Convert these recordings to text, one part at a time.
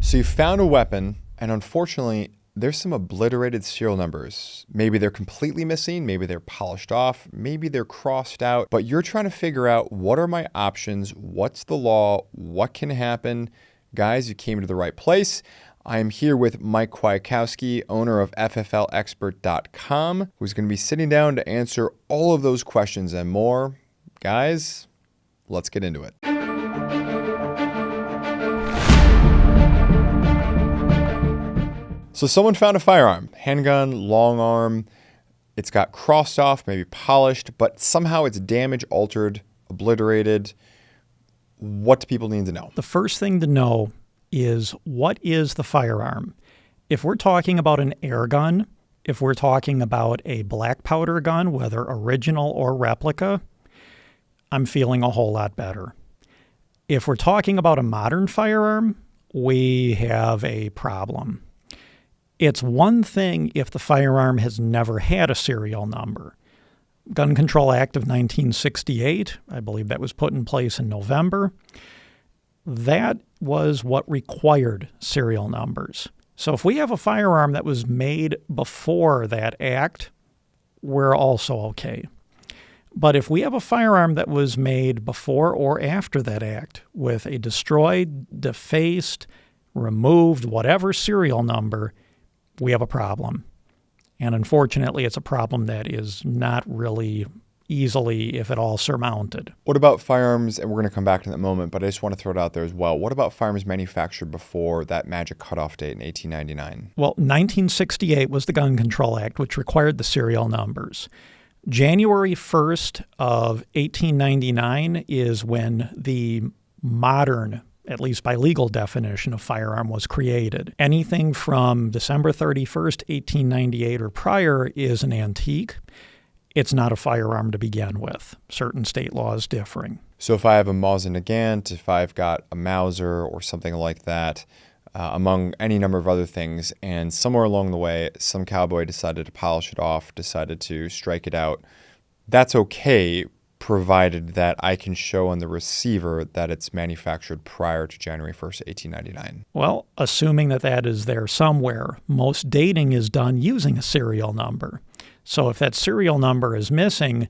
So you found a weapon, and unfortunately, there's some obliterated serial numbers. Maybe they're completely missing, maybe they're polished off, maybe they're crossed out, but you're trying to figure out, what are my options? What's the law? What can happen? Guys, you came to the right place. I am here with Mike Kwiatkowski, owner of FFLexpert.com, who's going to be sitting down to answer all of those questions and more. Guys, let's get into it. So someone found a firearm, handgun, long arm. It's got crossed off, maybe polished, but somehow it's damaged, altered, obliterated. What do people need to know? The first thing to know is, what is the firearm? If we're talking about an air gun, if we're talking about a black powder gun, whether original or replica, I'm feeling a whole lot better. If we're talking about a modern firearm, we have a problem. It's one thing if the firearm has never had a serial number. Gun Control Act of 1968, I believe that was put in place in November. That was what required serial numbers. So if we have a firearm that was made before that act, we're also okay. But if we have a firearm that was made before or after that act with a destroyed, defaced, removed, whatever serial number, we have a problem. And unfortunately, it's a problem that is not really easily, if at all, surmounted. What about firearms, and we're going to come back in that moment, but I just want to throw it out there as well. What about firearms manufactured before that magic cutoff date in 1899? Well, 1968 was the Gun Control Act, which required the serial numbers. January 1st of 1899 is when the modern, at least by legal definition, of firearm was created. Anything from December 31st, 1898 or prior is an antique. It's not a firearm to begin with. Certain state laws differing. So if I have a Mosin-Nagant, if I've got a Mauser or something like that, among any number of other things, and somewhere along the way, some cowboy decided to polish it off, decided to strike it out, that's okay, provided that I can show on the receiver that it's manufactured prior to January 1st, 1899. Well, assuming that that is there somewhere, most dating is done using a serial number. So if that serial number is missing,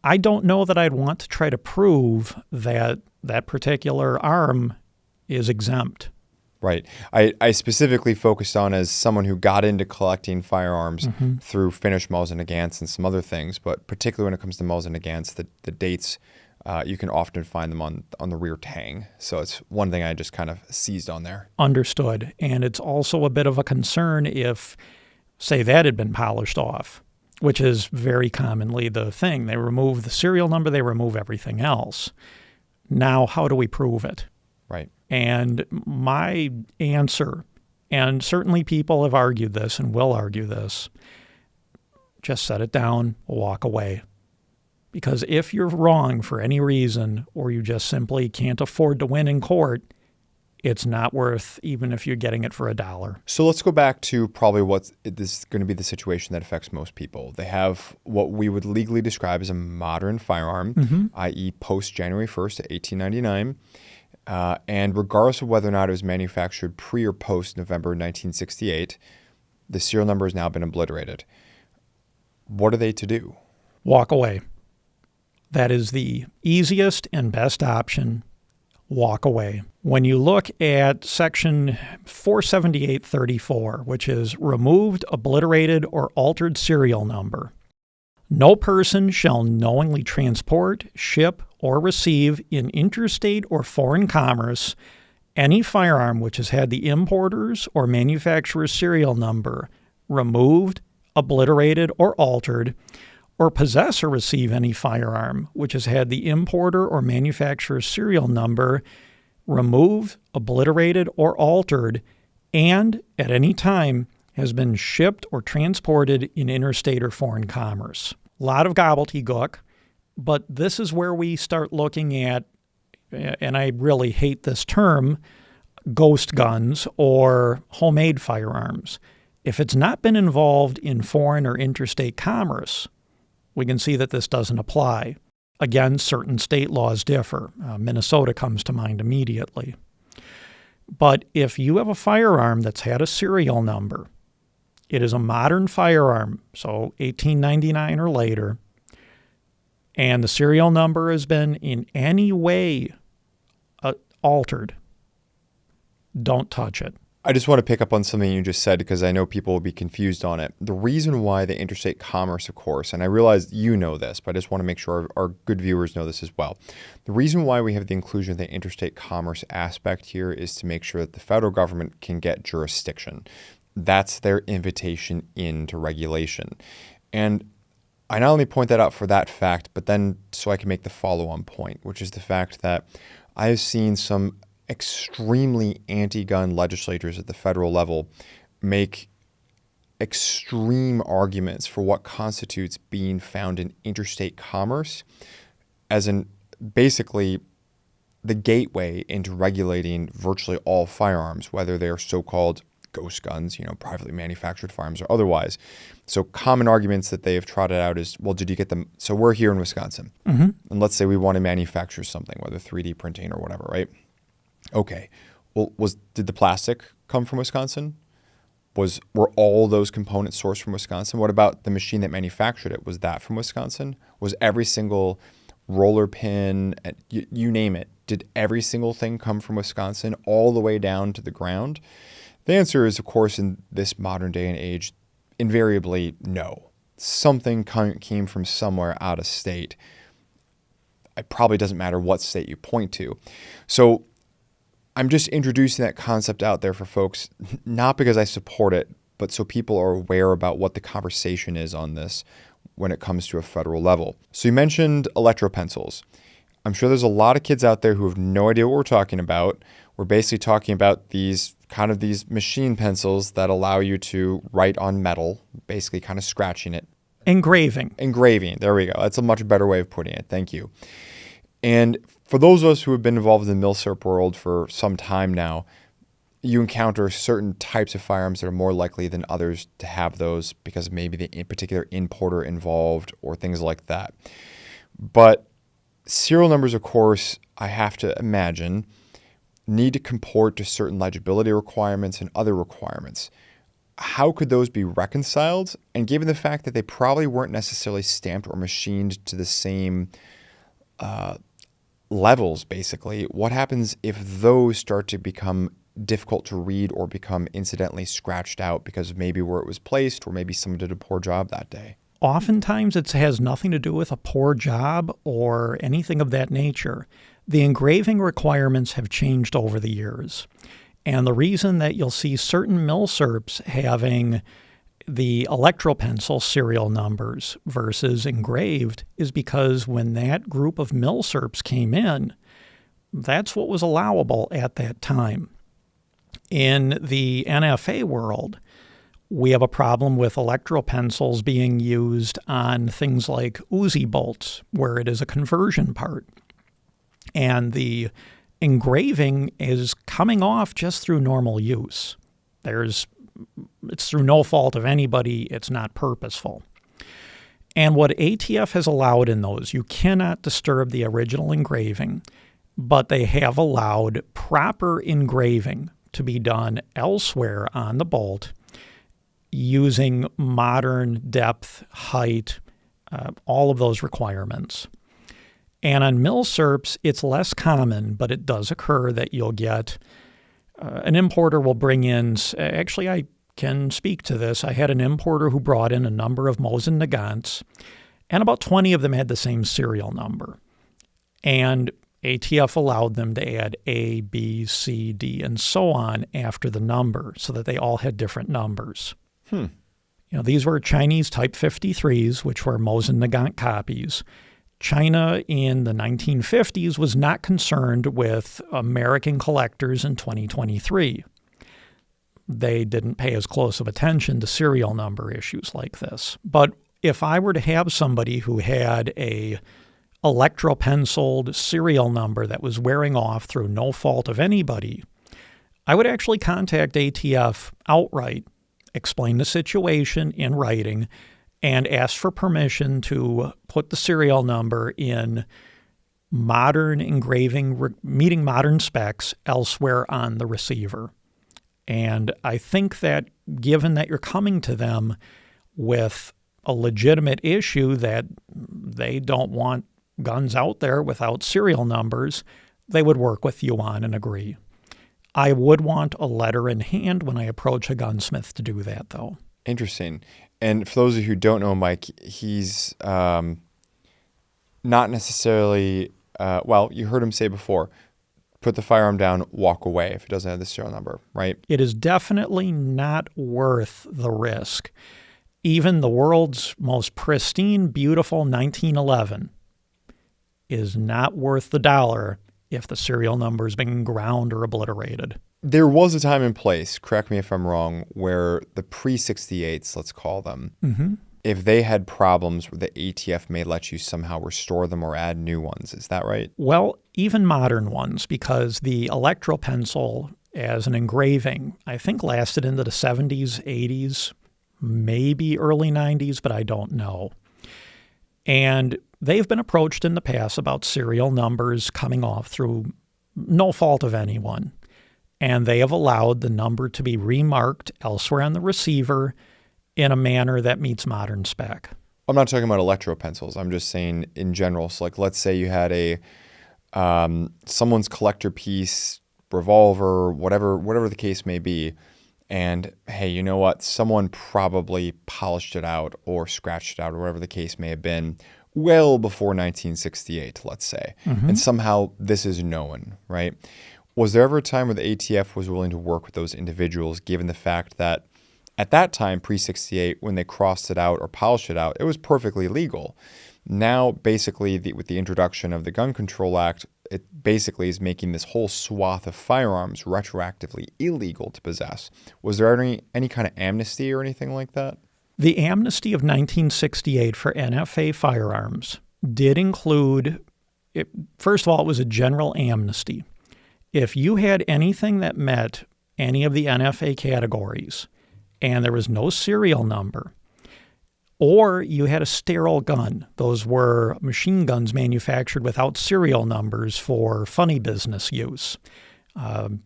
I don't know that I'd want to try to prove that that particular arm is exempt. Right. I specifically focused on as someone who got into collecting firearms through finished Mosin-Nagants and some other things, but particularly when it comes to Mosin-Nagants, the dates, you can often find them on the rear tang. So it's one thing I just kind of seized on there. Understood. And it's also a bit of a concern if, say, that had been polished off, which is very commonly the thing. They remove the serial number, they remove everything else. Now, how do we prove it? Right. And my answer, and certainly people have argued this and will argue this, just set it down, walk away. Because if you're wrong for any reason, or you just simply can't afford to win in court, it's not worth, even if you're getting it for $1. So let's go back to probably this is going to be the situation that affects most people. They have what we would legally describe as a modern firearm, i.e. post January 1st, 1899. And regardless of whether or not it was manufactured pre or post November 1968, the serial number has now been obliterated. What are they to do? Walk away. That is the easiest and best option. Walk away. When you look at section 478.34, which is removed, obliterated, or altered serial number, no person shall knowingly transport, ship, or receive in interstate or foreign commerce any firearm which has had the importer's or manufacturer's serial number removed, obliterated, or altered, or possess or receive any firearm which has had the importer or manufacturer's serial number removed, obliterated, or altered, and at any time has been shipped or transported in interstate or foreign commerce. A lot of gobbledygook, but this is where we start looking at, and I really hate this term, ghost guns or homemade firearms. If it's not been involved in foreign or interstate commerce, we can see that this doesn't apply. Again, certain state laws differ. Minnesota comes to mind immediately. But if you have a firearm that's had a serial number, it is a modern firearm, so 1899 or later, and the serial number has been in any way altered, don't touch it. I just want to pick up on something you just said because I know people will be confused on it. The reason why the interstate commerce, of course, and I realize you know this, but I just want to make sure our good viewers know this as well. The reason why we have the inclusion of the interstate commerce aspect here is to make sure that the federal government can get jurisdiction. That's their invitation into regulation. And I not only point that out for that fact, but then so I can make the follow-on point, which is the fact that I have seen some extremely anti-gun legislators at the federal level make extreme arguments for what constitutes being found in interstate commerce as in basically the gateway into regulating virtually all firearms, whether they are so-called ghost guns, privately manufactured firearms or otherwise. So common arguments that they have trotted out is, well, did you get them? So we're here in Wisconsin, and let's say we want to manufacture something, whether 3D printing or whatever, right? Okay. Well, did the plastic come from Wisconsin? Were all those components sourced from Wisconsin? What about the machine that manufactured it? Was that from Wisconsin? Was every single roller pin, you name it, did every single thing come from Wisconsin all the way down to the ground? The answer is, of course, in this modern day and age, invariably no. Something came from somewhere out of state. It probably doesn't matter what state you point to. So I'm just introducing that concept out there for folks, not because I support it, but so people are aware about what the conversation is on this when it comes to a federal level. So you mentioned electropencils. I'm sure there's a lot of kids out there who have no idea what we're talking about. We're basically talking about these machine pencils that allow you to write on metal, basically kind of scratching it. Engraving. There we go. That's a much better way of putting it. Thank you. And for those of us who have been involved in the milsurp world for some time now, you encounter certain types of firearms that are more likely than others to have those because maybe the particular importer involved or things like that. But serial numbers, of course, I have to imagine, need to comport to certain legibility requirements and other requirements. How could those be reconciled? And given the fact that they probably weren't necessarily stamped or machined to the same levels, basically, what happens if those start to become difficult to read or become incidentally scratched out because of maybe where it was placed or maybe someone did a poor job that day? Oftentimes it has nothing to do with a poor job or anything of that nature. The engraving requirements have changed over the years. And the reason that you'll see certain milsurps having the electropencil serial numbers versus engraved is because when that group of milsurps came in, that's what was allowable at that time. In the NFA world, we have a problem with electropencils being used on things like Uzi bolts, where it is a conversion part. And the engraving is coming off just through normal use. It's through no fault of anybody. It's not purposeful. And what ATF has allowed in those, you cannot disturb the original engraving, but they have allowed proper engraving to be done elsewhere on the bolt using modern depth, height, all of those requirements. And on milsurps, it's less common, but it does occur that you'll get an importer will bring in, actually I can speak to this. I had an importer who brought in a number of Mosin Nagants, and about 20 of them had the same serial number. And ATF allowed them to add A, B, C, D, and so on after the number so that they all had different numbers. These were Chinese Type 53s, which were Mosin Nagant copies. China in the 1950s was not concerned with American collectors in 2023. They didn't pay as close of attention to serial number issues like this. But if I were to have somebody who had a electropenciled serial number that was wearing off through no fault of anybody, I would actually contact ATF outright, explain the situation in writing, and ask for permission to put the serial number in modern engraving meeting modern specs elsewhere on the receiver. And I think that given that you're coming to them with a legitimate issue that they don't want guns out there without serial numbers, they would work with you on and agree. I would want a letter in hand when I approach a gunsmith to do that, though. Interesting. And for those of you who don't know Mike, he's not necessarily, you heard him say before, put the firearm down, walk away if it doesn't have the serial number, right? It is definitely not worth the risk. Even the world's most pristine, beautiful 1911 is not worth the dollar if the serial number has been ground or obliterated. There was a time and place, correct me if I'm wrong, where the pre-68s, let's call them, if they had problems, the ATF may let you somehow restore them or add new ones. Is that right? Well, even modern ones, because the electropencil as an engraving, I think lasted into the 70s, 80s, maybe early 90s, but I don't know. And they've been approached in the past about serial numbers coming off through no fault of anyone. And they have allowed the number to be remarked elsewhere on the receiver in a manner that meets modern spec. I'm not talking about electropencils. I'm just saying in general. So like, let's say you had a someone's collector piece, revolver, whatever the case may be. And hey, you know what? Someone probably polished it out or scratched it out or whatever the case may have been well before 1968, let's say. And somehow this is known, right? Was there ever a time where the ATF was willing to work with those individuals, given the fact that at that time, pre-68, when they crossed it out or polished it out, it was perfectly legal. Now, basically, with the introduction of the Gun Control Act, it basically is making this whole swath of firearms retroactively illegal to possess. Was there any kind of amnesty or anything like that? The amnesty of 1968 for NFA firearms did include, first of all, it was a general amnesty. If you had anything that met any of the NFA categories and there was no serial number, or you had a sterile gun, those were machine guns manufactured without serial numbers for funny business use,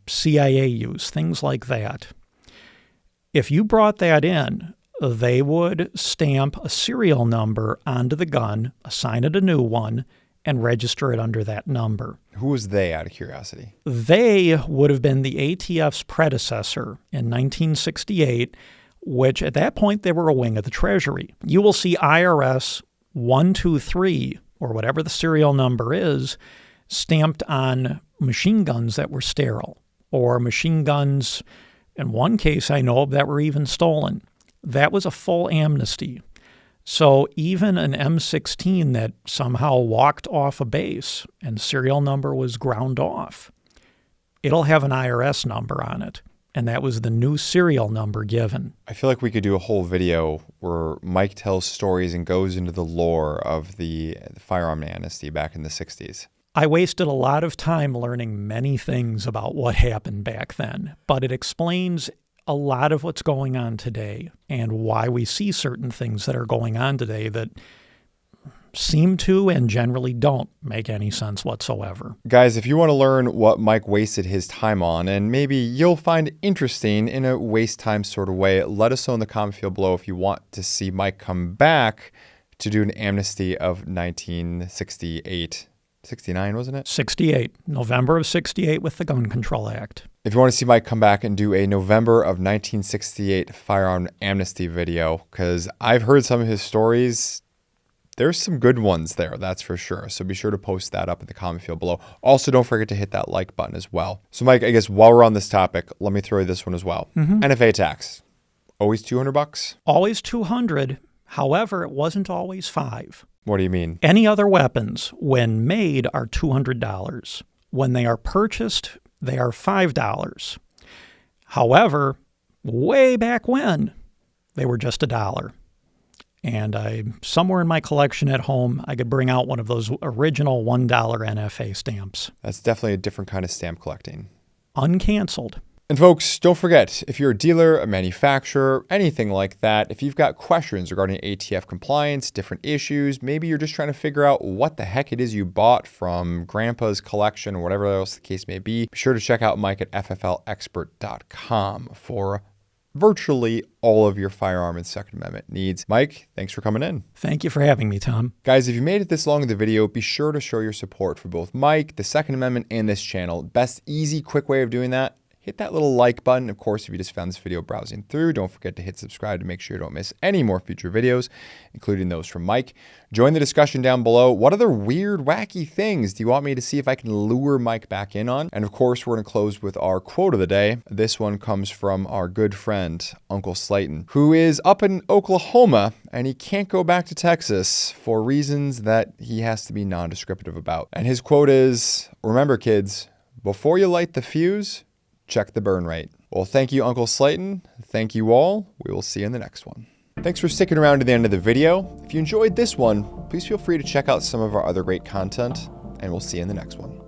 CIA use, things like that. If you brought that in, they would stamp a serial number onto the gun, assign it a new one, and register it under that number. Who was they, out of curiosity? They would have been the ATF's predecessor in 1968, which at that point they were a wing of the Treasury. You will see IRS 123, or whatever the serial number is, stamped on machine guns that were sterile, or machine guns, in one case I know of, that were even stolen. That was a full amnesty. So even an M16 that somehow walked off a base and serial number was ground off, it'll have an IRS number on it. And that was the new serial number given. I feel like we could do a whole video where Mike tells stories and goes into the lore of the firearm amnesty back in the 60s. I wasted a lot of time learning many things about what happened back then, but it explains a lot of what's going on today and why we see certain things that are going on today that seem to and generally don't make any sense whatsoever. Guys, if you want to learn what Mike wasted his time on, and maybe you'll find interesting in a waste time sort of way, let us know in the comment field below if you want to see Mike come back to do an amnesty of 1968. 69, wasn't it? 68. November of 68 with the Gun Control Act. If you want to see Mike come back and do a November of 1968 firearm amnesty video, because I've heard some of his stories, there's some good ones there, that's for sure. So be sure to post that up in the comment field below. Also, don't forget to hit that like button as well. So Mike, I guess while we're on this topic, let me throw you this one as well. NFA tax, always $200? Always $200. However, it wasn't always $5. What do you mean? Any other weapons, when made, are $200. When they are purchased, they are $5. However, way back when, they were just $1. And somewhere in my collection at home, I could bring out one of those original $1 NFA stamps. That's definitely a different kind of stamp collecting. Uncanceled. And folks, don't forget, if you're a dealer, a manufacturer, anything like that, if you've got questions regarding ATF compliance, different issues, maybe you're just trying to figure out what the heck it is you bought from grandpa's collection or whatever else the case may be sure to check out Mike at fflexpert.com for virtually all of your firearm and Second Amendment needs. Mike, thanks for coming in. Thank you for having me, Tom. Guys, if you made it this long in the video, be sure to show your support for both Mike, the Second Amendment, and this channel. Best, easy, quick way of doing that, hit that little like button. Of course, if you just found this video browsing through, don't forget to hit subscribe to make sure you don't miss any more future videos, including those from Mike. Join the discussion down below. What other weird, wacky things do you want me to see if I can lure Mike back in on? And of course, we're going to close with our quote of the day. This one comes from our good friend, Uncle Slayton, who is up in Oklahoma, and he can't go back to Texas for reasons that he has to be non-descriptive about. And his quote is, "Remember, kids, before you light the fuse, check the burn rate." Well, thank you, Uncle Slayton. Thank you all. We will see you in the next one. Thanks for sticking around to the end of the video. If you enjoyed this one, please feel free to check out some of our other great content, and we'll see you in the next one.